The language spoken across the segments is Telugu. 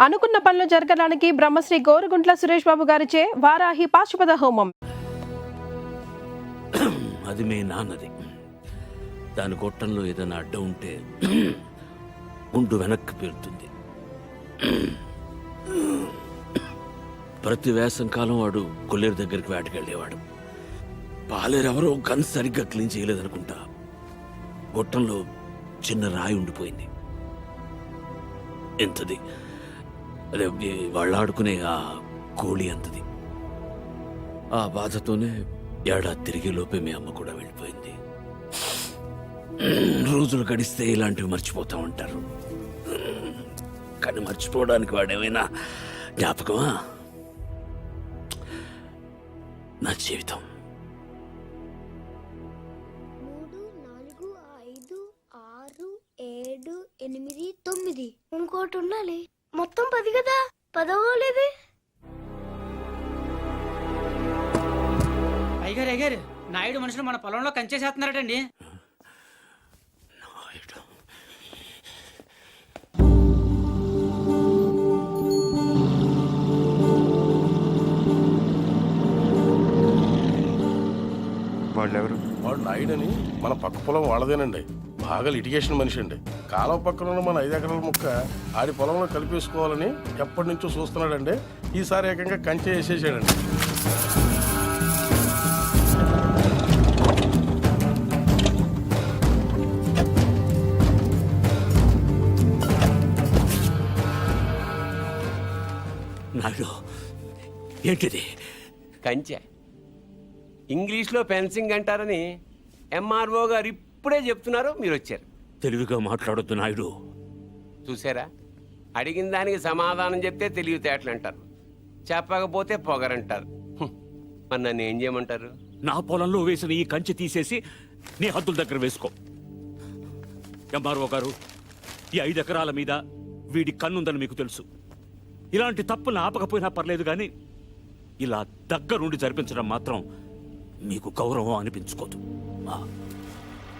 అనుకున్న పనులు జరగడానికి బ్రహ్మశ్రీ గోరుగుంట్ల సురేష్ బాబు గారిచే వారాహి పాశుపత హోమం. అది మీ నాన్నది. దాని గొట్టంలో ఏదైనా అడ్డం ఉంటే గుండు వెనక్కి పేరుతుంది. ప్రతి వేసంకాలం వాడు కొల్లేరు దగ్గరికి వేటకెళ్ళేవాడు. పాలేరెవరో గన్ సరిగ్గా క్లీన్ చేయలేదనుకుంటా. గొట్టంలో చిన్న రాయి ఉండిపోయింది. ఎంతది, అదే వాళ్ళు ఆడుకునే ఆ కోళి అంతది. ఆ బాధతోనే ఏడాది తిరిగే లోపే మీ అమ్మ కూడా వెళ్ళిపోయింది. రోజులు గడిస్తే ఇలాంటివి మర్చిపోతా ఉంటారు, కానీ మర్చిపోవడానికి వాడేమైనా జ్ఞాపకమా? నా జీవితం 3, 4, 5, 6, 7, 8, 9 ఇంకోటి ఉండాలి. మొత్తం 10 కదా. 10 అయ్యారు నాయుడు మనుషులు మన పొలంలో కంచేసేస్తున్నారటండి. వాళ్ళెవరు? వాడు నాయుడని మన పక్క పొలం వాళ్ళదేనండి. బాగా లిటిగేషన్ మనిషి అండి. కాలువ పక్కన ఉన్న మన 5 ఎకరాల ముక్క ఆడి పొలంలో కలిపేసుకోవాలని ఎప్పటి నుంచో చూస్తున్నాడండి. ఈసారి ఏకంగా కంచె వేసేసాడండి. నాయుడు, ఏంటిది? కంచె ఇంగ్లీష్లో ఫెన్సింగ్ అంటారని ఎంఆర్ఓ గారు ఇప్పుడే చెప్తున్నారు, మీరు వచ్చారు. తెలివిగా మాట్లాడొద్దు నాయుడు. చూసారా, అడిగిన దానికి సమాధానం చెప్తే తెలివితేటలు అంటారు, చెప్పకపోతే పొగరంటారు. మరి నన్ను ఏం చేయమంటారు? నా పొలంలో వేసిన ఈ కంచె తీసేసి నీ హద్దుల దగ్గర వేసుకో. ఎంఆర్ఓ గారు, ఈ 5 ఎకరాల మీద వీడి కన్నుందని మీకు తెలుసు. ఇలాంటి తప్పులు ఆపకపోయినా పర్లేదు, కానీ ఇలా దగ్గరుండి జరిపించడం మాత్రం మీకు గౌరవం అనిపించుకోదు.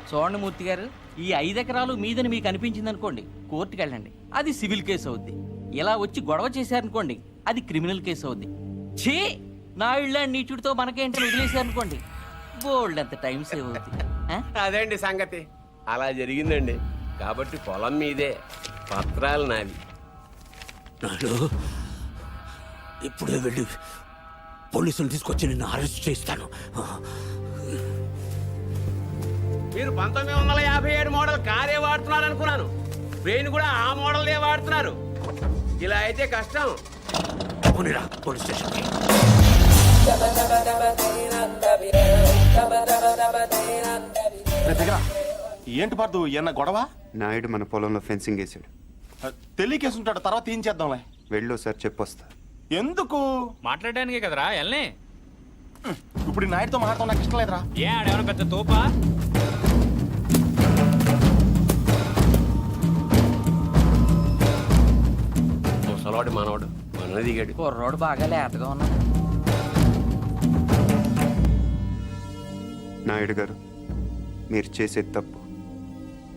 చూడండి మూర్తి గారు, ఈ 5 ఎకరాలు మీదని మీకు అనిపించింది అనుకోండి, కోర్టుకు వెళ్ళండి, అది సివిల్ కేసు అవుద్ది. ఇలా వచ్చి గొడవ చేశారనుకోండి, అది క్రిమినల్ కేసు అవుద్ది. ఛీ, నా ఇళ్ళ నీచుడితో మనకేంటని వదిలేశారనుకోండి, బోల్డ్ అంత టైం సేవ్ అవుద్ది. అదేండి సంగతి. అలా జరిగిందండి. కాబట్టి పొలం మీదే, పత్రాలు నావి. నాడు ఇప్పుడే వెళ్ళి పోలీసులు తీసుకొచ్చి నిన్ను అరెస్ట్ చేస్తాను. మీరు 1957 మోడల్ కారే వాడుతున్నారు అనుకున్నాను. బ్రెయిన్ కూడా ఆ మోడల్దే వాడుతున్నారు. ఇలా అయితే కష్టం. పోనీరా పోలీస్ స్టేషన్కి. ఏంటి పర్దు, ఎన్న గొడవ? నాయుడు మన పొలంలో ఫెన్సింగ్ వేసాడు. తెలియకేసుంటాడు, తర్వాత ఏం చేద్దాంలే. వెళ్ళు సార్, చెప్పొస్తా. ఎందుకు? మాట్లాడడానికి కదరా ఎల్ని. ఇప్పుడు ఈ నాయుడుతో మాట్లాడటం నాకు ఇష్టం లేదురా. ఏ ఆడేమన్నా పెద్ద తోపా? ముసలాడు మనవాడు మన దిగాడు. కుర్రోడు బాగా లేతగా ఉన్నాడు. నాయుడు గారు, మీరు చేసేది తప్పు.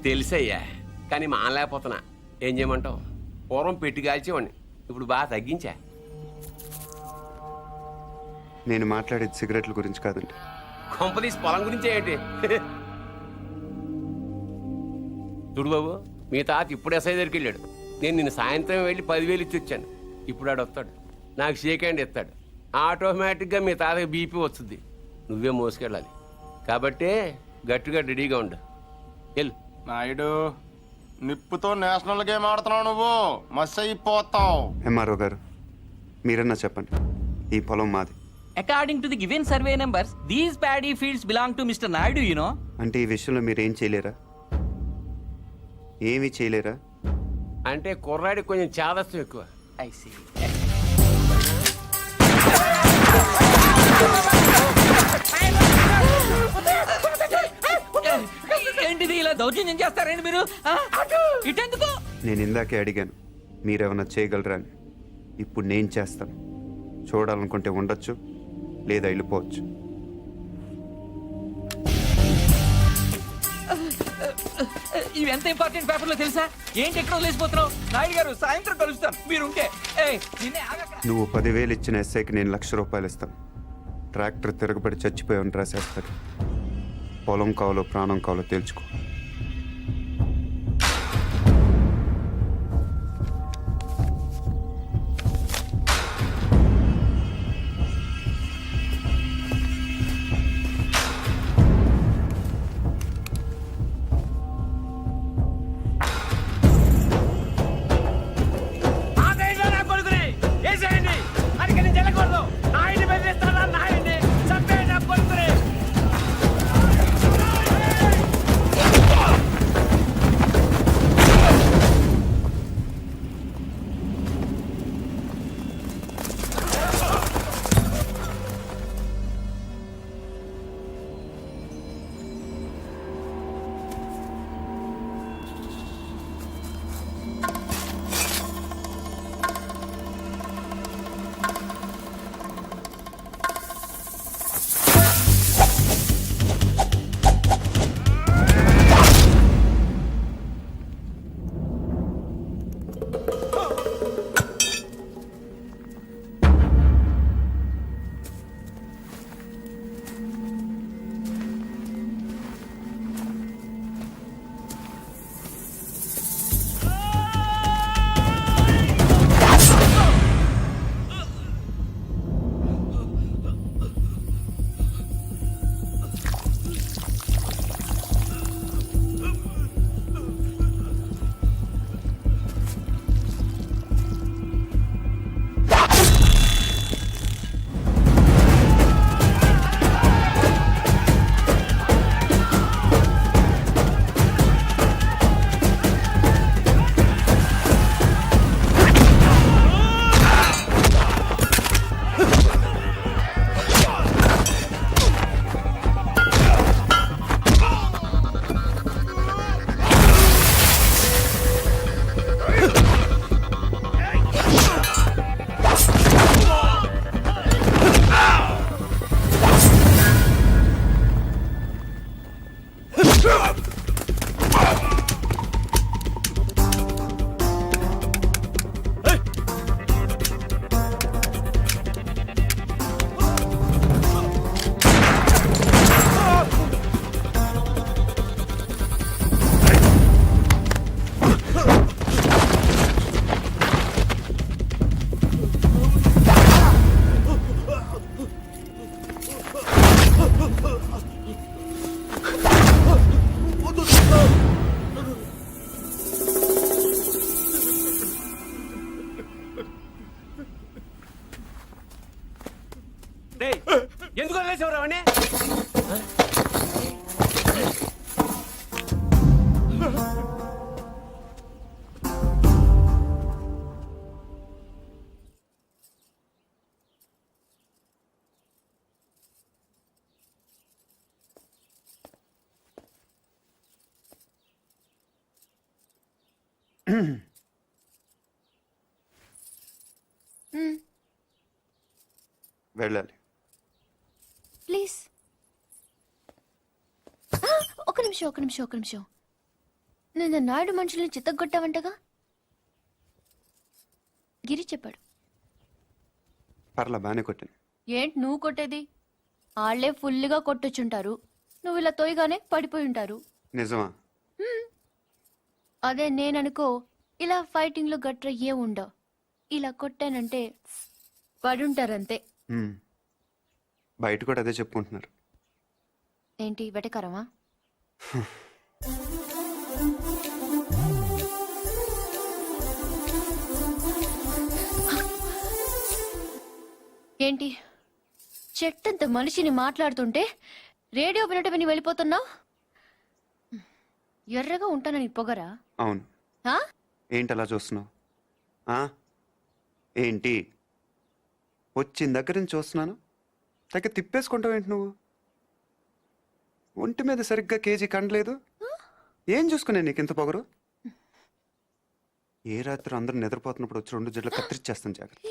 తెలుసయ్యా, కానీ మానలేకపోతున్నా. ఏం చేయమంటావు? పూర్వం పెట్టి కాల్చేవాడిని, ఇప్పుడు బాగా తగ్గించా. నేను మాట్లాడేది సిగరెట్ల గురించి కాదండి. కొంపదీసి పొలం గురించే ఏంటి? చూడు బాబు, మీ తాత ఇప్పుడు ఎస్ఐ దగ్గరికి వెళ్ళాడు. నేను నిన్న సాయంత్రం వెళ్ళి 10,000 ఇచ్చి వచ్చాను. ఇప్పుడు ఆడు వస్తాడు, నాకు షేక్ హ్యాండ్ ఇస్తాడు. ఆటోమేటిక్గా మీ తాతకి బీపీ వస్తుంది. నువ్వే మోసుకెళ్ళాలి. కాబట్టే గట్టిగా రెడీగా ఉండు. వెళ్ళు. నాయుడు, నిప్పుతో నేషనల్ గేమ్ ఆడుతున్నావు నువ్వు, మస్ అయిపోతావు. ఎంఆర్ఓ గారు, మీరన్నా చెప్పండి, ఈ పొలం మాది. According to the given survey numbers, these paddy fields belong to mister Naidu, you know. అంటే ఈ విషయంలో మీరు ఏం చేయలేరా? ఏమీ చేయలేరా? అంటే కుర్రాడికి కొంచెం చాదస్తం ఎక్కువ. I see. ఏంటిది, ఇలా దౌర్జన్యం చేస్తారండి మీరు? ఇటెందుకు? నేను ఇందాకే అడిగాను మీరేమన్నా చేయగలరా అని. ఇప్పుడు నేను చేస్తాను. చూడాలనుకుంటే ఉండొచ్చు, లేదా వెళ్ళిపోవచ్చు. ఇవి ఎంత ఇంపార్టెంట్ పేపర్లో తెలుసా? ఏంటి ఎక్కడ వదిలేసిపోతున్నావు? నాయుడు గారు సాయంత్రం కలుస్తాను మీరుంటే. నిన్నే ఆగక్కడ. నువ్వు 10,000 ఇచ్చిన ఎస్ఐకి నేను ₹1,00,000 ఇస్తాను. ట్రాక్టర్ తిరగబడి చచ్చిపోయామని రాసేస్తాడు. పొలం కావాలో ప్రాణం కావాలో తేల్చుకో. ఎందుకు వదిలేసేవరా వాడిని? వెళ్ళాలి. ప్లీజ్ ఒక నిమిషం. నేను నాయుడు మనుషుల్ని చిత్తగొట్టావంటగా? గిరి చెప్పాడు. పర్లా బాగానే కొట్టాను. ఏంటి నువ్వు కొట్టేది? వాళ్ళే ఫుల్గా కొట్టొచ్చుంటారు, నువ్వు ఇలా తోయగానే పడిపోయి ఉంటారు. నిజమా? అదే నేననుకో, ఇలా ఫైటింగ్లో గట్ర ఏ ఉండవు. ఇలా కొట్టానంటే పడుంటారంతే. బయట కూడా అదే చెప్పుకుంటున్నారు. ఏంటి వెటకారమా? ఏంటి చెట్టంత మనిషిని మాట్లాడుతుంటే రేడియో వినట విని వెళ్ళిపోతున్నావు? ఎర్రగా ఉంటానని పొగరా? అవును. ఆ? ఏంటి అలా చూస్తున్నావు? ఏంటి వచ్చిన దగ్గర నుంచి చూస్తున్నాను, దగ్గర తిప్పేసుకుంటావు ఏంటి నువ్వు? ఒంటి మీద సరిగ్గా కేజీ కండలేదు. ఏం చూసుకునే నీకు ఇంత పొగరు? ఏ రాత్రి అందరూ నిద్రపోతున్నప్పుడు వచ్చి 2 జడ్లు కత్తిరిచ్చేస్తాను. జాగ్రత్త.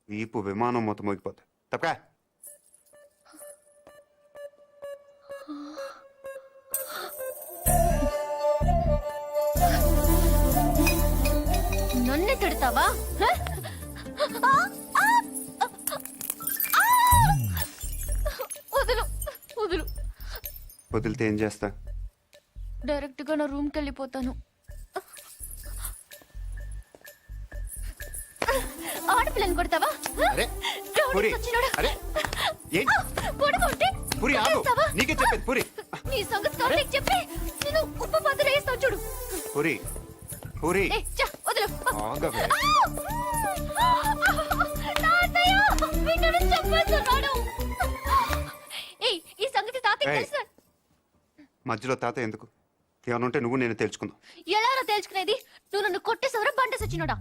వీపు విమానం మొత్తం మోగిపోతా. తప్పకా. తిడతావా హ? ఆ! ఆ! ఆ! వదులు వదులు వదిలితే ఏం చేస్తా? డైరెక్ట్ గా నా రూమ్ కి వెళ్ళిపోతాను. ఆడపిల్లని కొడతావా అరే రౌడీ పురి, సచ్చినోడా. అరే ఏం పొడగొట్టి పురి ఆగు, కొట్టేస్తావా? నీకే చెప్పేది పురి. నీ సంగతి కార్తీక్ చెప్పి నేను ఉప్పు పాత్ర వేస్తావు చూడు. పురి పురి ఏ, చా, వదులు. ఆగవే. తాతయ్య, వీడిని చంపేస్తున్నాడు. ఏయ్, ఈ సంగతి తాతయ్య ఏయ్. తెలుసా? మధ్యలో తాత ఎందుకు? ఏమైనా ఉంటే నువ్వు నేను తెలుసుకుందాం. ఎలారా తేల్చుకునేది? నువ్వు నన్ను కొట్టేసవరా బండ సచ్చినోడా?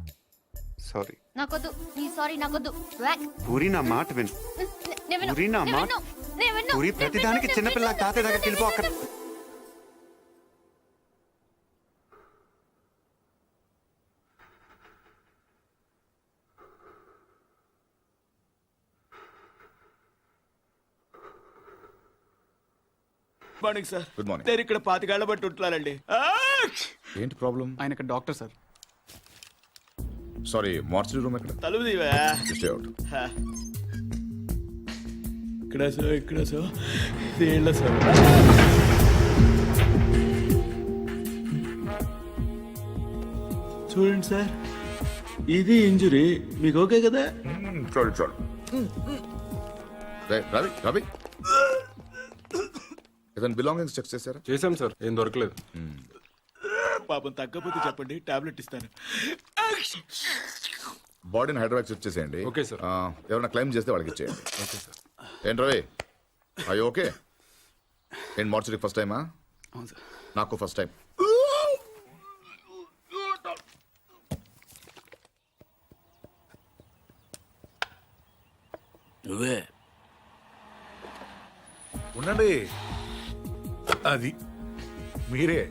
సారీ నాకొద్దు, నీ సారీ నాకొద్దు. వ్యాక్. పూరి, నా మాట విను. నేను విన్ను, పూరి, నా నేను మాట విన్ను, నేను విన్ను, పూరి, నేను ప్రతిదానికి విన్ను, చిన్నపిల్ల నేను తాతయ్య దగ్గరికి విన్ను, వెళ్ళిపో అక్కడ. నేను Vinnu. Morning sir. Good morning. నేను ఇక్కడ 25 ఏళ్ల బట్టి ఉంటున్నానండి. ఏంటి ప్రాబ్లం? ఆయన ఇక్కడ doctor sir. Sorry, mortuary room ఎక్కడ? తలుపు తీవా. Stay out. ఇక్కడ సార్, ఇక్కడ సార్, ఇదేళ్ళ సార్. చూడండి సార్, ఇది ఇంజురీ. మీకు ఓకే కదా? చాలు చాలు. రవి రవి, ఏదైనా బిలాంగింగ్స్ చెక్ చేశారా? చేశాం సార్, ఏం దొరకలేదు. పాపం తగ్గకపోతే చెప్పండి, టాబ్లెట్ ఇస్తాను. బాడీని హైదరాబాద్ చెక్ చేసేయండి. Okay sir. ఎవరైనా క్లైమ్ చేస్తే వాళ్ళకి ఇచ్చేయండి. Okay sir. ఏంటి రవి, అయ్యో ఓకే. ఏంటి మార్చరీకి ఫస్ట్ టైమా? అవును సార్. నాకు ఫస్ట్ టైం. నువ్వే ఉండండి, అది మీరే.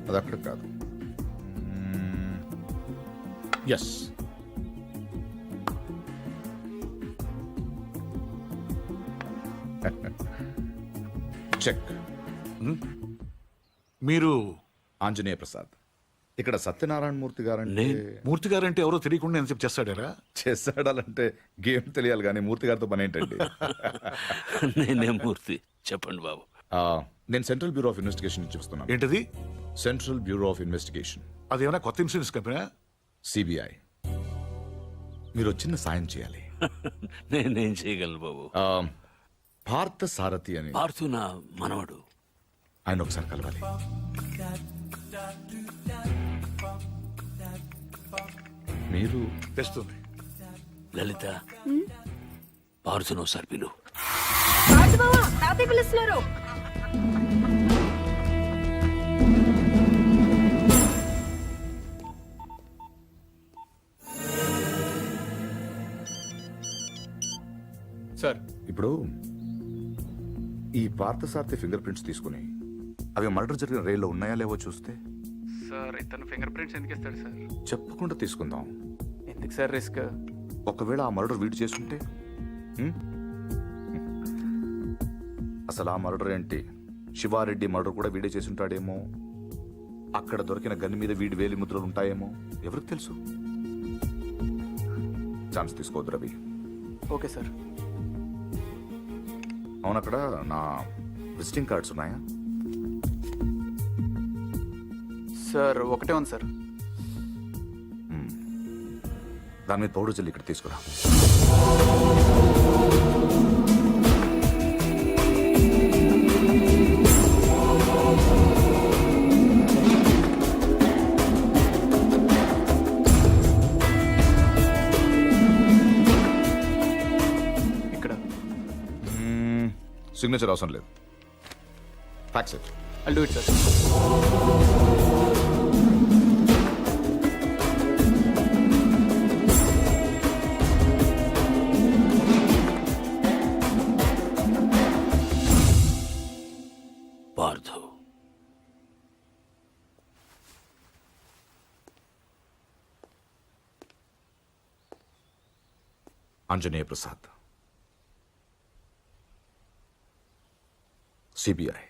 అది అక్కడ కాదు. Yes, check. మీరు ఆంజనేయ ప్రసాద్. ఇక్కడ సత్యనారాయణ మూర్తి గారంటే మూర్తి గారంటే ఎవరో తెలియకుండా ఎంతసేపు చేస్తాడారా? చేస్తాడాలంటే గేమ్ తెలియాలి కానీ మూర్తి గారితో పని ఏంటండి? నేనే మూర్తి. చెప్పండి బాబు. ఆ, నేను సెంట్రల్ బ్యూరో ఆఫ్ ఇన్వెస్టిగేషన్ నుంచి చూస్తున్నాను. ఏంటది? సెంట్రల్ బ్యూరో ఆఫ్ ఇన్వెస్టిగేషన్, అదేమైనా కొత్త ఇన్సూరెన్స్ కంపెనీ? సిబిఐ. మీరు చిన్న సాయం చేయాలి. నేనేం చేయగలను బాబు? ఆ, పార్థ సారథి అని పార్థు నా మనవడు. ఆయన ఒకసారి కలవాలి. మీరు తెస్తుంది. లలిత, పార్థును ఒకసారి పిలు. తాతయ్య పిలుస్తున్నారు. సార్, ఇప్పుడు ఈ పార్థసారథి ఫింగర్ ప్రింట్స్ తీసుకుని అవి మర్డర్ జరిగిన రైల్లో ఉన్నాయా లేవో చూస్తే. సార్ ఇతను ఫింగర్ ప్రింట్స్ ఎందుకు ఇస్తాడు సార్? చెప్పకుండా తీసుకుందాం. ఎందుకు సార్ రిస్క్? ఒకవేళ ఆ మర్డర్ వీడు చేసుకుంటే హ్మ్? అసలు ఆ మర్డర్ ఏంటి, శివారెడ్డి మర్డర్ కూడా వీడే చేసి ఉంటాడేమో. అక్కడ దొరికిన గన్ మీద వీడి వేలి ముద్రలు ఉంటాయేమో, ఎవరికి తెలుసు. ఛాన్స్ తీసుకోవద్దు రవి. Okay sir. అవును, అక్కడ నా విజిటింగ్ కార్డ్స్ ఉన్నాయా? సార్ ఒకటే ఉంది సార్. దాని మీద పౌడర్ జల్లి ఇక్కడ తీసుకురా. ఇక్కడ సిగ్నేచర్ అవసరం లేదు. Fax it. I'll do it, sir. Parthu, Anjaneya Prasad. CBI.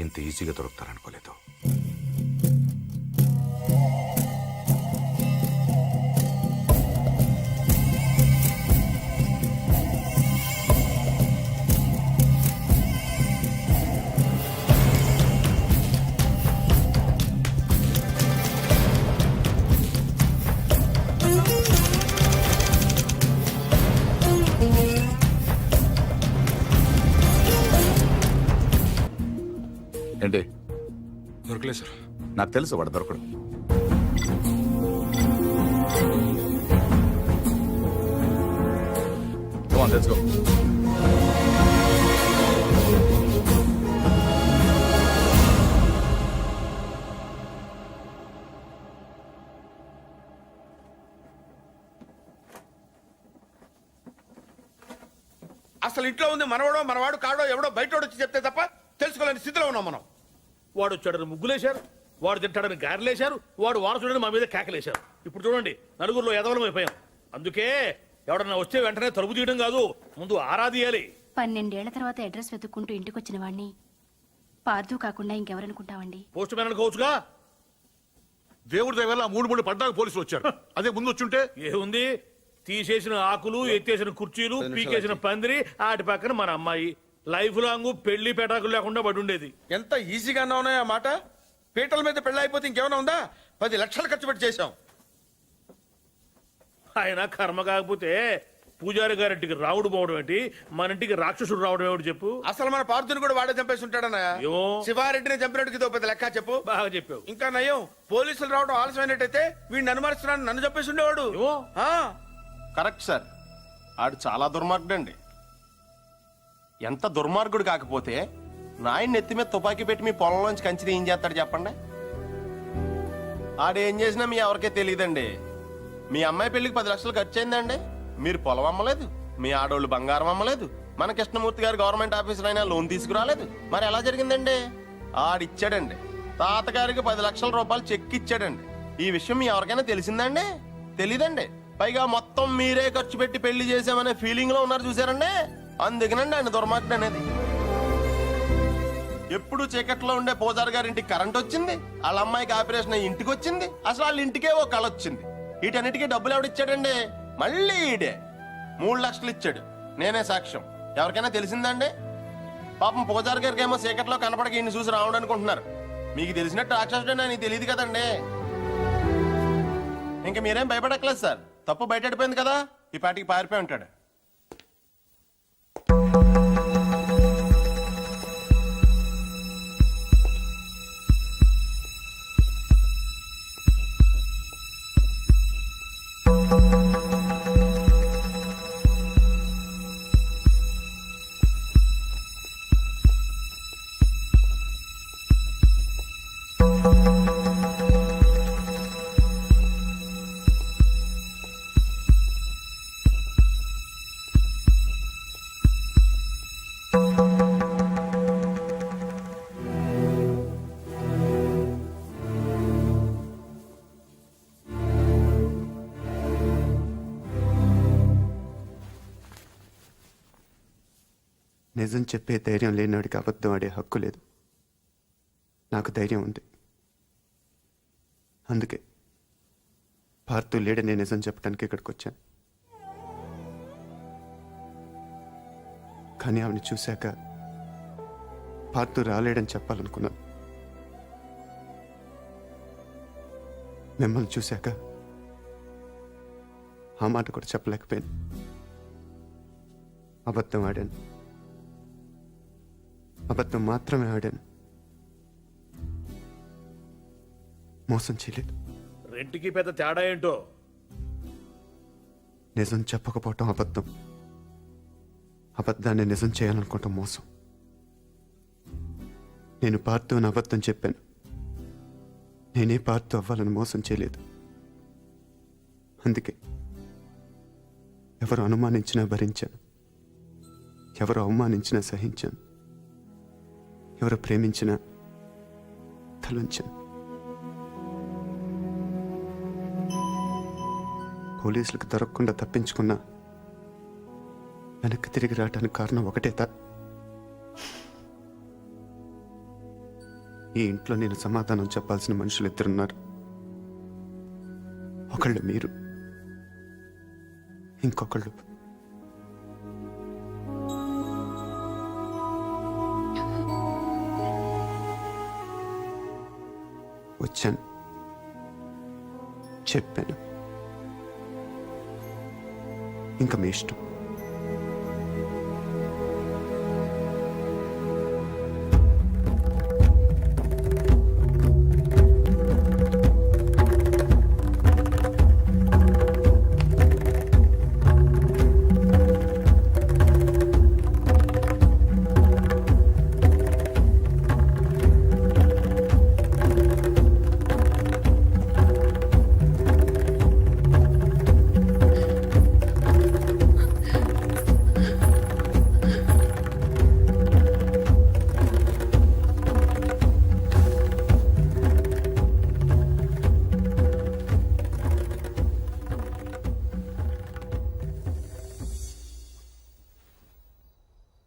ఇంత ఈజీగా దొరుకుతారనుకోలేదు. ఏంటి దొరకలేదు సార్. నాకు తెలుసు వాడు దొరకడు. Come on, let's go. అసలు ఇంట్లో ఉంది మనవాడు కాడో ఎవడో బయటోడు వచ్చి చెప్తే తప్ప తెలుసుకోలేని స్థితిలో ఉన్నాం మనం. వాడు వచ్చాడని ముగ్గులేశారు, వాడు తింటాడని గారెలేశారు, వాడు వారసుడని మా మీద కేకలేశారు. ఇప్పుడు చూడండి, నలుగురిలో ఎదవలం అయిపోయాం. అందుకే ఎవడన్నా వచ్చే వెంటనే తలుపు తీయడం కాదు, ముందు ఆరాధియాలి. 12 ఏళ్ల తర్వాత అడ్రస్ వెతుక్కుంటూ ఇంటికి వచ్చిన వాడిని పార్దు కాకుండా ఇంకెవరనుకుంటావండి? Post man అనుకోవచ్చుగా. దేవుడి దగ్గర 3 పడ్డాక పోలీసులు వచ్చారు. అదే ముందు వచ్చుంటే ఏముంది, తీసేసిన ఆకులు, ఎత్తేసిన కుర్చీలు, పీకేసిన పందిరి, ఆటి పక్కన మన అమ్మాయి. లైఫ్ లాంగ్ పెళ్లి పెటాకులు లేకుండా పడి ఉండేది. ఎంత ఈజీగా ఉన్నాయి ఆ మాట. పీటల మీద పెళ్ళి అయిపోతే ఇంకేమైనా ఉందా? 10 లక్షలు ఖర్చు పెట్టి చేశాం. ఆయన కర్మ కాకపోతే పూజారి గారింటికి రావుడు పోవడం ఏంటి, మన ఇంటికి రాక్షసుడు రావడం ఏమిటి చెప్పు. అసలు మన పార్థుని కూడా వాడే చంపేసి ఉంటాడన్నా. ఏమో. శివారెడ్డిని చంపినట్టుకి ఇదో పెద్ద లెక్క చెప్పు. బాగా చెప్పావు. ఇంకా నయం, పోలీసులు రావడం ఆలస్యమైనట్టయితే వీడిని అనుమానిస్తున్నాను, నన్ను చంపేసి ఉండేవాడు. ఏమో. కరెక్ట్ సార్, ఆడు చాలా దుర్మార్గుడు అండి. ఎంత దుర్మార్గుడు కాకపోతే నాయన్ని ఎత్తి మీద తుపాకీ పెట్టి మీ పొలంలోంచి కంచి ఏం చేస్తాడు చెప్పండి. ఆడేం చేసినా మీ ఎవరికే తెలియదండి. మీ అమ్మాయి పెళ్లికి 10 లక్షలు ఖర్చు అయిందండి. మీరు పొలం అమ్మలేదు, మీ ఆడోళ్ళు బంగారం అమ్మలేదు, మన కృష్ణమూర్తి గారు గవర్నమెంట్ ఆఫీసర్ అయినా లోన్ తీసుకురాలేదు. మరి ఎలా జరిగిందండి? ఆడిచ్చాడండి. తాతగారికి 10 లక్షల రూపాయలు చెక్ ఇచ్చాడండి. ఈ విషయం మీ ఎవరికైనా తెలిసిందండి? తెలీదండి. పైగా మొత్తం మీరే ఖర్చు పెట్టి పెళ్లి చేసామనే ఫీలింగ్ లో ఉన్నారు చూసారండి. అందుకనండి ఆయన దుర్మార్గుడు అనేది. ఎప్పుడు చీకట్లో ఉండే పూజారి గారి ఇంటికి కరెంట్ వచ్చింది, వాళ్ళ అమ్మాయికి ఆపరేషన్ అయ్యి ఇంటికి వచ్చింది. అసలు వాళ్ళ ఇంటికే ఓ కళ వచ్చింది. వీటన్నిటికీ డబ్బులు ఎవడిచ్చాడండి? మళ్ళీ ఈడే 3 లక్షలు ఇచ్చాడు. నేనే సాక్ష్యం. ఎవరికైనా తెలిసిందండి? పాపం పూజారి గారికి ఏమో చీకట్లో కనపడక ఈయన చూసి రావడం అనుకుంటున్నారు. మీకు తెలిసినట్టు రాక్షసుడు అని తెలియదు కదండి. ఇంకా మీరేం భయపడక్కలేదు సార్. తప్పు బయటపడిపోయింది కదా, ఈ పాటికి పారిపోయి ఉంటాడు. నిజం చెప్పే ధైర్యం లేనివాడికి అబద్ధం ఆడే హక్కు లేదు. నాకు ధైర్యం ఉంది. అందుకే పార్థు లేడని నిజం చెప్పడానికి ఇక్కడికి వచ్చాను. కానీ ఆవిడ చూశాక పార్థు రాలేడని చెప్పాలనుకున్నాను. మిమ్మల్ని చూశాక ఆ మాట కూడా చెప్పలేకపోయాను. అబద్ధం ఆడాను. అబద్ధం మాత్రమే ఆడాను. మోసం చేయలేదు. రెంటికి పెద్ద తేడా ఏంటో. నిజం చెప్పకపోవటం అబద్ధం, అబద్ధాన్ని నిజం చేయాలనుకోవటం మోసం. నేను పార్థుని అబద్ధం చెప్పాను. నేనే పార్థు అవ్వాలని మోసం చేయలేదు. అందుకే ఎవరు అనుమానించినా భరించాను, ఎవరు అవమానించినా సహించాను. ఎవరు ప్రేమించినా తలంచను. పోలీసులకు దొరకకుండా తప్పించుకున్నా వెనక్కి తిరిగి రావడానికి కారణం ఒకటే ఈ ఇంట్లో నేను సమాధానం చెప్పాల్సిన మనుషులు ఇద్దరున్నారు. ఒకళ్ళు మీరు, ఇంకొకళ్ళు వచ్చాను, చెప్పాను, ఇంకా మీ ఇష్టం.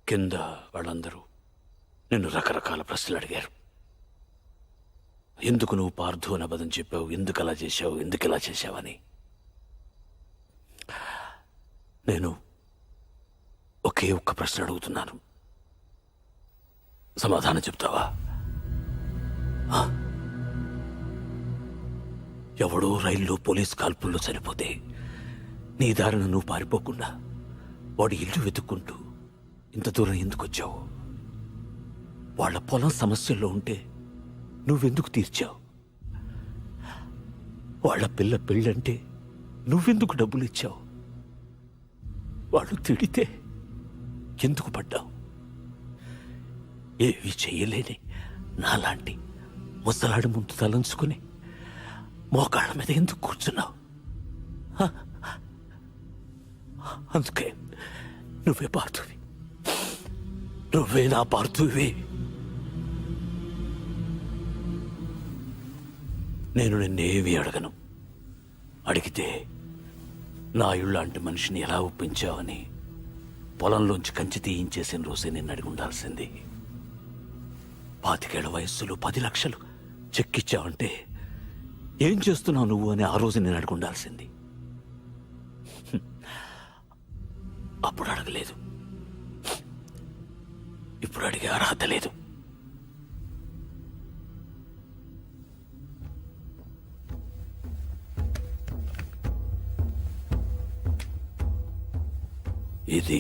కింద వాళ్ళందరూ నిన్ను రకరకాల ప్రశ్నలు అడిగారు. ఎందుకు నువ్వు పార్థు అని అబద్ధం చెప్పావు, ఎందుకు అలా చేశావు, ఎందుకు ఇలా చేశావని. నేను ఒకే ఒక్క ప్రశ్న అడుగుతున్నాను, సమాధానం చెప్తావా? ఎవడో రైల్లో పోలీస్ కాల్పుల్లో చనిపోతే నీ దారిన నువ్వు పారిపోకుండా వాడి ఇల్లు వెతుక్కుంటూ ఇంత దూరం ఎందుకు వచ్చావు? వాళ్ళ పొలం సమస్యల్లో ఉంటే నువ్వెందుకు తీర్చావు? వాళ్ళ పిల్ల పెళ్ళంటే నువ్వెందుకు డబ్బులు ఇచ్చావు? వాళ్ళు తిడితే ఎందుకు పడ్డావు? ఏవి చెయ్యలేని నాలాంటి ముసలాడి ముందు తలంచుకుని మోకాళ్ళ మీద ఎందుకు కూర్చున్నావు? అందుకే నువ్వే పార్థువి, నువ్వే నా పార్థువి. నేను నిన్నేమీ అడగను. అడిగితే నా ఇళ్ళంటి మనిషిని ఎలా ఒప్పించావని పొలంలోంచి కంచి తీయించేసిన రోజే నిన్ను అడిగి ఉండాల్సింది. 25 ఏళ్ల వయస్సులో 10 లక్షలు చెక్కిచ్చావంటే ఏం చేస్తున్నావు నువ్వు అని ఆ రోజు నేను అడిగి ఉండాల్సింది. అప్పుడు అడగలేదు, ఇప్పుడు అడిగే అర్హత లేదు. ఇది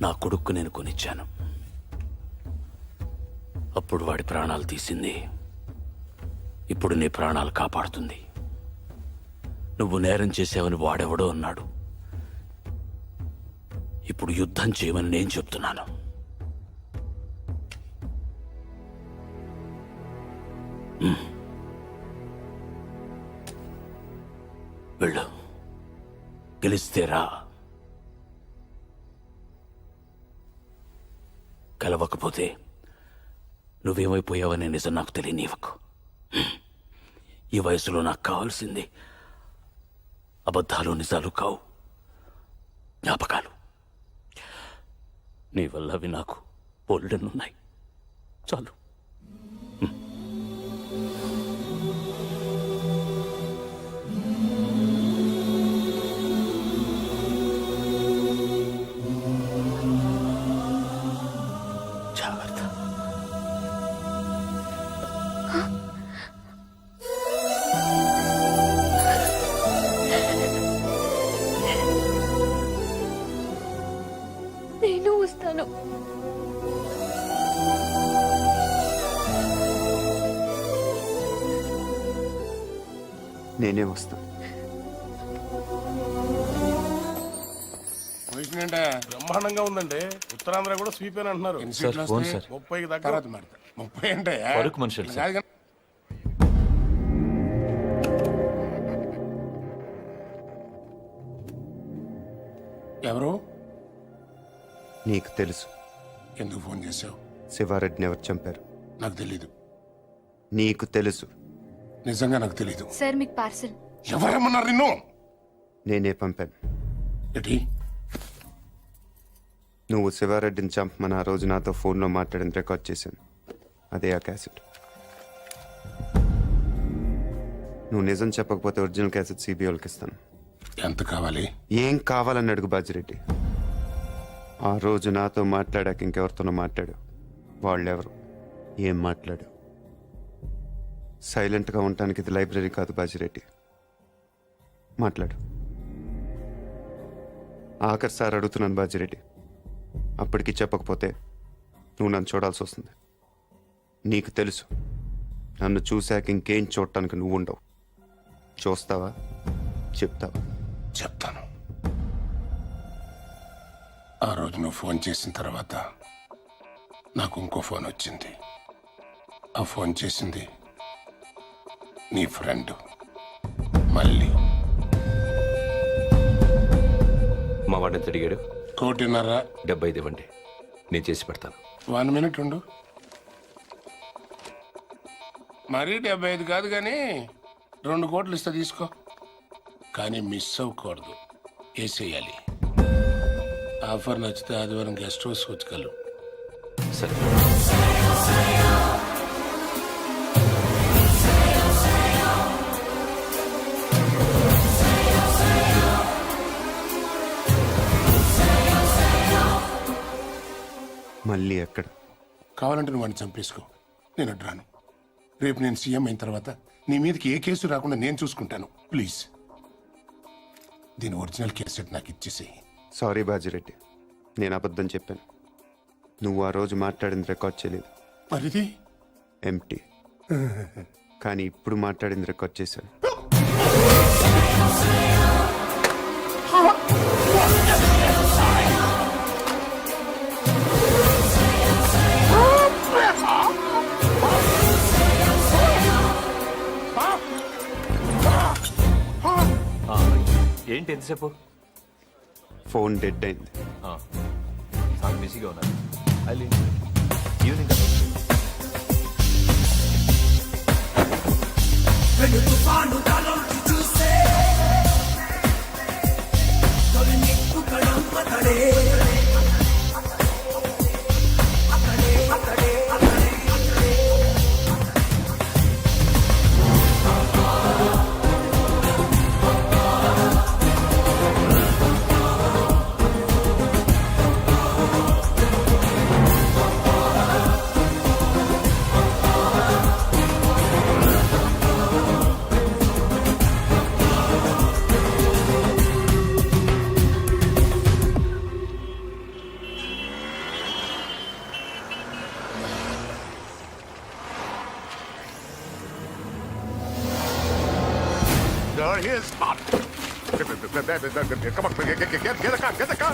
నా కొడుక్కు నేను కొనిచ్చాను. అప్పుడు వాడి ప్రాణాలు తీసింది, ఇప్పుడు నీ ప్రాణాలు కాపాడుతుంది. నువ్వు నేరం చేసావని వాడెవడో అన్నాడు, ఇప్పుడు యుద్ధం చేయమని నేను చెప్తున్నాను. వెళ్ళు, గెలిస్తేరా, గెలవకపోతే నువ్వేమైపోయావనే నిజం నాకు తెలియనివ్వకు. ఈ వయసులో నాకు కావాల్సింది అబద్ధాలు నిజాలు కావు, జ్ఞాపకాలు. నీ వల్ల అవి నాకు బోల్డెన్నున్నాయి, చాలు. జాగ్రత్త. నేను వస్తాను. నేనే వస్తాను. బ్రహ్మాండంగా ఉందండి. ఉత్తరాంధ్ర కూడా స్వీప్ అని అంటున్నారు. 30కి దగ్గర 30 అంటే ఎవరు? నీకు తెలుసు. ఎందుకు ఫోన్ చేసావు? శివారెడ్డిని ఎవరు చంపారు? నాకు తెలీదు. నీకు తెలుసు. నిజంగా నాకు తెలీదు. సార్ మీకు పార్సల్. ఎవరమ్మన్నారు నిన్ను? నేనే పంపాను. ఏంటి? నువ్వు శివారెడ్డిని చంపమని ఆ రోజు నాతో ఫోన్లో మాట్లాడిన రికార్డ్ చేశాను. అదే ఆ క్యాసెట్. నువ్వు నిజం చెప్పకపోతే ఒరిజినల్ క్యాసెట్ సిబిఐకి ఇస్తాను. ఎంత కావాలి? ఏం కావాలని అడుగు బాజిరెడ్డి. ఆ రోజు నాతో మాట్లాడాక ఇంకెవరితోనో మాట్లాడు. వాళ్ళెవరు? ఏం మాట్లాడు? సైలెంట్గా ఉండటానికి ఇది లైబ్రరీ కాదు బాజిరెడ్డి. మాట్లాడు. ఆఖరి సార్ అడుగుతున్నాను బాజిరెడ్డి. అప్పటికి చెప్పకపోతే నువ్వు నన్ను చూడాల్సి వస్తుంది. నీకు తెలుసు, నన్ను చూశాక ఇంకేం చూడటానికి నువ్వు ఉండవు. చూస్తావా? చెప్తావా? చెప్తాను. ఆ రోజు నువ్వు ఫోన్ చేసిన తర్వాత నాకు ఇంకో ఫోన్ వచ్చింది. ఆ ఫోన్ చేసింది నీ ఫ్రెండ్ మళ్ళీ. మా వాడిని ఎంత అడిగాడు? 1.5. 75 ఇవ్వండి, నేను చేసి పెడతాను. 1 minute ఉండు. మరీ 75 కాదు కానీ 2 కోట్లు ఇస్తా, తీసుకో. కానీ మిస్ అవ్వకూడదు, వేసేయాలి. ఆఫర్ నచ్చితే ఆదివారం గెస్ట్ హౌస్ వచ్చగలరు. సరే. మళ్ళీ ఎక్కడ? కావాలంటే నువ్వు వాడిని చంపేసుకో, నేను అడ్రాను. రేపు నేను సీఎం అయిన తర్వాత నీ మీదకి ఏ కేసు రాకుండా నేను చూసుకుంటాను. ప్లీజ్ దీని ఒరిజినల్ కేసెట్ నాకు ఇచ్చేసేయి. సారీ బాజిరెడ్డి, నేను అబద్ధం చెప్పాను. నువ్వు ఆ రోజు మాట్లాడింది రికార్డ్ చేయలేదు. మరిది ఎంటీ. కానీ ఇప్పుడు మాట్లాడింది రికార్డ్ చేశాను. ఏంటి ఎంతసేపు? ఫోన్ డెడ్ అయింది. బిజీగా ఉన్నాను. Evening He is hot. Come on, get the car.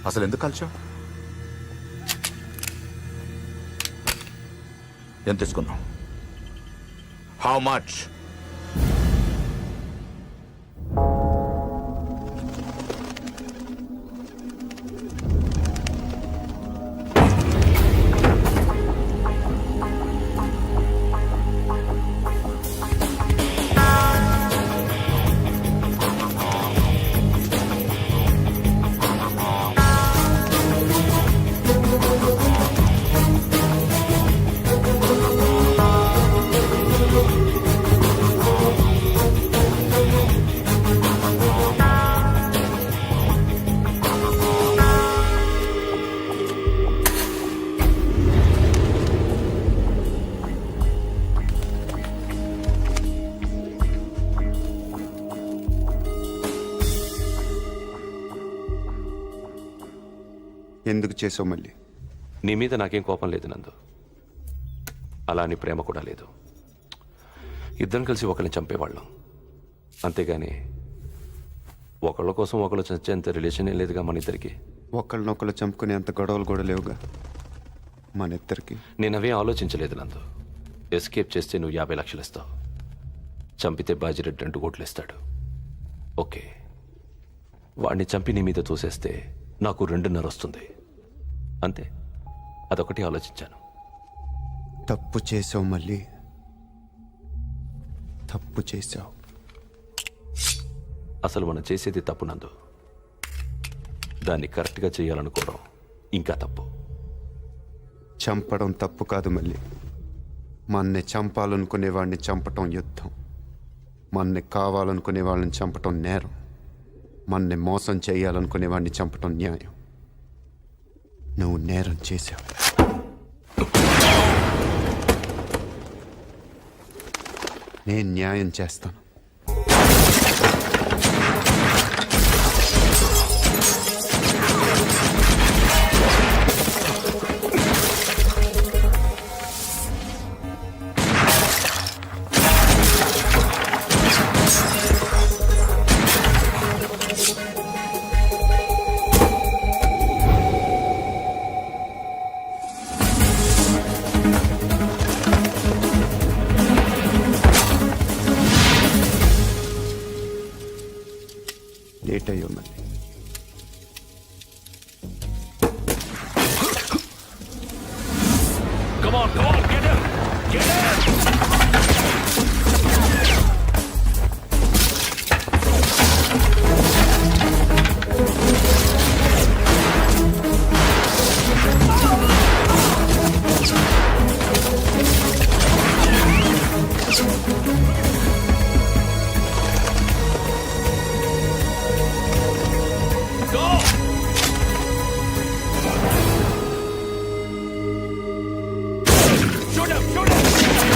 అసలు ఎందుకు కలిసావు? ఎంత తీసుకున్నావు? How much? ఎందుకు చేసావు మళ్ళీ? నీ మీద నాకేం కోపం లేదు నందు, అలా నీ ప్రేమ కూడా లేదు. ఇద్దరం కలిసి ఒకరిని చంపేవాళ్ళం, అంతేగాని ఒకళ్ళ కోసం ఒకళ్ళు చచ్చేంత రిలేషన్ ఏం లేదుగా మన ఇద్దరికి. ఒకళ్ళనొకళ్ళు చంపుకునే అంత గొడవలు కూడా లేవుగా మన ఇద్దరికి. నేను అవేం ఆలోచించలేదు నందు. ఎస్కేప్ చేస్తే నువ్వు 50 లక్షలు ఇస్తావు, చంపితే బాజిరెడ్డి 2 కోట్లు ఇస్తాడు. ఓకే, వాడిని చంపి నీ మీద తోసేస్తే నాకు 2.5 వస్తుంది, అంతే. అదొకటి ఆలోచించాను. తప్పు చేసావు మళ్ళీ, తప్పు చేసావు. అసలు మనం చేసేది తప్పు నందు, దాన్ని కరెక్ట్గా చేయాలనుకోవడం ఇంకా తప్పు. చంపడం తప్పు కాదు మళ్ళీ, మన్ని చంపాలనుకునే వాడిని చంపటం యుద్ధం, మన్ని కావాలనుకునే వాళ్ళని చంపటం నేరం, మన్ని మోసం చేయాలనుకునే వాడిని చంపటం న్యాయం. నువ్వు నేరం చేశావు. నేను న్యాయం చేస్తాను. లేట్ అయ్యో మళ్ళీ. Come on, get him! Get him! Go! Shoot him! Shoot him!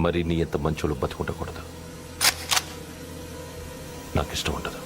మరి నీ ఎంత మంచోళ్ళు బతుకుండకూడదు. నాకు ఇష్టం ఉండదు.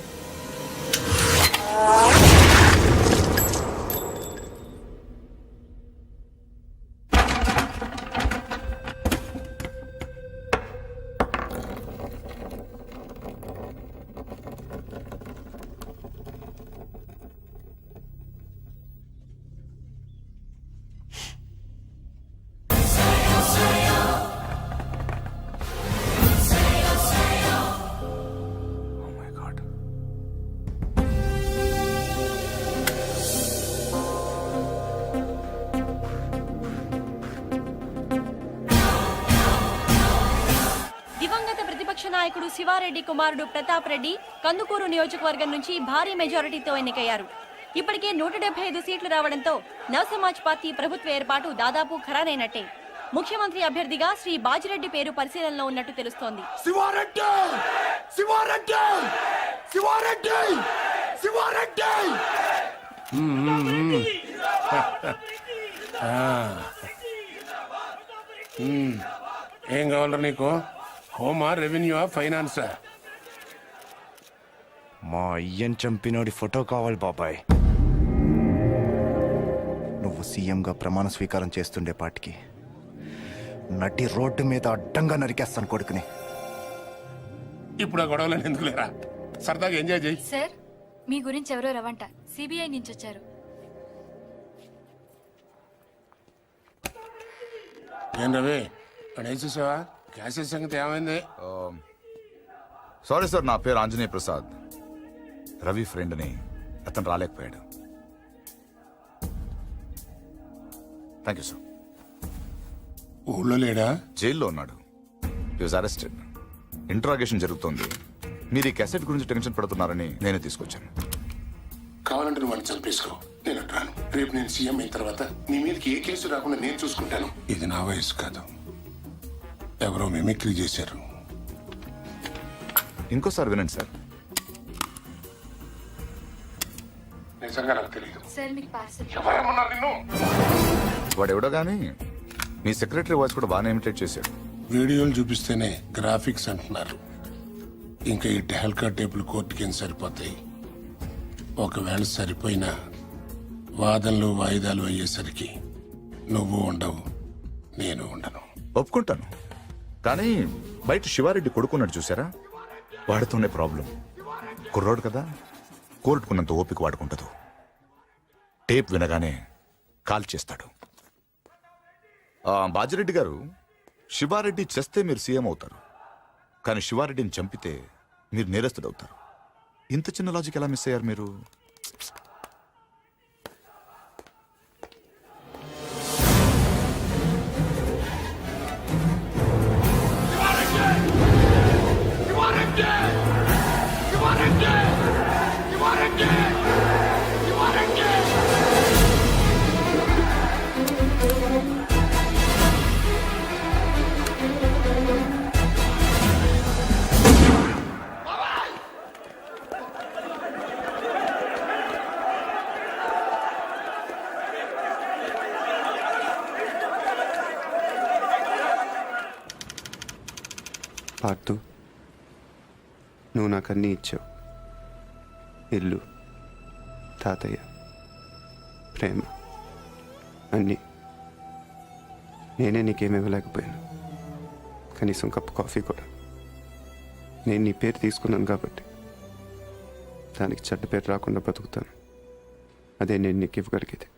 దివంగత ప్రతిపక్ష నాయకుడు శివారెడ్డి కుమారుడు ప్రతాప్ రెడ్డి కందుకూరు నియోజకవర్గం నుంచి భారీ మెజారిటీతో ఎన్నికయ్యారు. ఇప్పటికే 175 సీట్లు రావడంతో నవసమాజ్ పార్టీ ప్రభుత్వ ఏర్పాటు దాదాపు ఖరారైనట్టే. ముఖ్యమంత్రి అభ్యర్థిగా శ్రీ బాజిరెడ్డి పేరు పరిశీలనలో ఉన్నట్టు తెలుస్తోంది. ఏం కావాలరా నీకు? హోమా, రెవెన్యూ, ఫైనాన్సా? మా అయ్యన్ చంపినోడి ఫోటో కావాలి బాబాయ్. నువ్వు సీఎంగా ప్రమాణ స్వీకారం చేస్తుండే పాటికి నటి రోడ్డు మీద అడ్డంగా నరికేస్తాను కొడుకుని. ఇప్పుడు ఆ గొడవలను ఎందుకు లేరా, సరదాగా ఎంజాయ్ చేయి. సార్, మీ గురించి ఎవరో రవంట సిబిఐ నుంచి వచ్చారు. ఏం రవి, అక్కడ వేసేసావా? క్యాసెస్ సంగతి ఏమైంది? సారీ సార్, నా పేరు ఆంజనేయ ప్రసాద్. రవి ఫ్రెండ్ని, అతను రాలేకపోయాడు. Thank you sir. ఊళ్ళో లేడా? జైల్లో ఉన్నాడు. హి వాజ్ అరెస్టెడ్. ఇంట్రాగేషన్ జరుగుతోంది. మీరు ఈ క్యాసెట్ గురించి టెన్షన్ పడుతున్నారని నేనే తీసుకొచ్చాను. కావాలంటే నువ్వు వాళ్ళని చంపేసుకో, నేను అంటాను. రేపు నేను సీఎం అయిన తర్వాత నీ మీదకి ఏ కేసు రాకుండా నేను చూసుకుంటాను. ఇది నా వయసు కాదు, ఎవరో మిమిక్రీ చేశారు. ఇంకోసారి వినండి సార్. నిజంగా నాకు తెలియదు. సార్, మీకు పార్సల్. ఎవరేమన్నారు నిన్ను? వాడెవడో కానీ మీ సెక్రటరీ వాయిస్ కూడా బాగానే ఇమిటేట్ చేశాడు. వీడియోలు చూపిస్తేనే గ్రాఫిక్స్ అంటున్నారు. ఇంకా ఈ టెహల్కా టేపులు కోర్టుకి ఏం సరిపోతాయి? ఒకవేళ సరిపోయినా వాదనలు వాయిదాలు అయ్యేసరికి నువ్వు ఉండవు, నేను ఉండను. ఒప్పుకుంటాను, కానీ బయట శివారెడ్డి కొడుకున్నాడు చూసారా, వాడితోనే ప్రాబ్లం. కుర్రోడు కదా, కోర్టుకున్నంత ఓపిక వాడుకుంటదు. టేప్ వినగానే కాల్ చేస్తాడు. బాజిరెడ్డి గారు, శివారెడ్డి చేస్తే మీరు సీఎం అవుతారు, కానీ శివారెడ్డిని చంపితే మీరు నేరస్తుడవుతారు. ఇంత చిన్న లాజిక్ ఎలా మిస్ అయ్యారు మీరు? పార్తు, నువ్వు నాకు అన్నీ ఇచ్చావు. ఇల్లు, తాతయ్య, ప్రేమ, అన్నీ. నేనే నీకేమి ఇవ్వలేకపోయాను, కనీసం కప్పు కాఫీ కూడా. నేను నీ పేరు తీసుకున్నాను కాబట్టి దానికి చెడ్డ పేరు రాకుండా బతుకుతాను. అదే నేను నీకు ఇవ్వగలిగేది.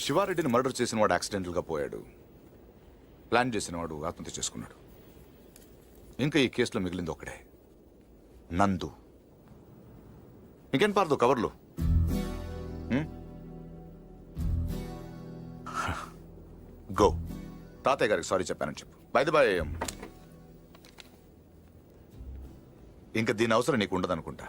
శివారెడ్డిని మర్డర్ చేసిన వాడు యాక్సిడెంటల్గా పోయాడు. ప్లాన్ చేసిన వాడు ఆత్మహత్య చేసుకున్నాడు. ఇంకా ఈ కేసులో మిగిలింది ఒకడే, నందు. ఇంకేం పారదు కవర్లు. గో, తాతయ్య గారికి సారీ చెప్పానని చెప్పు. బై ది బై, ఇంకా దీని అవసరం నీకు ఉండదనుకుంటా.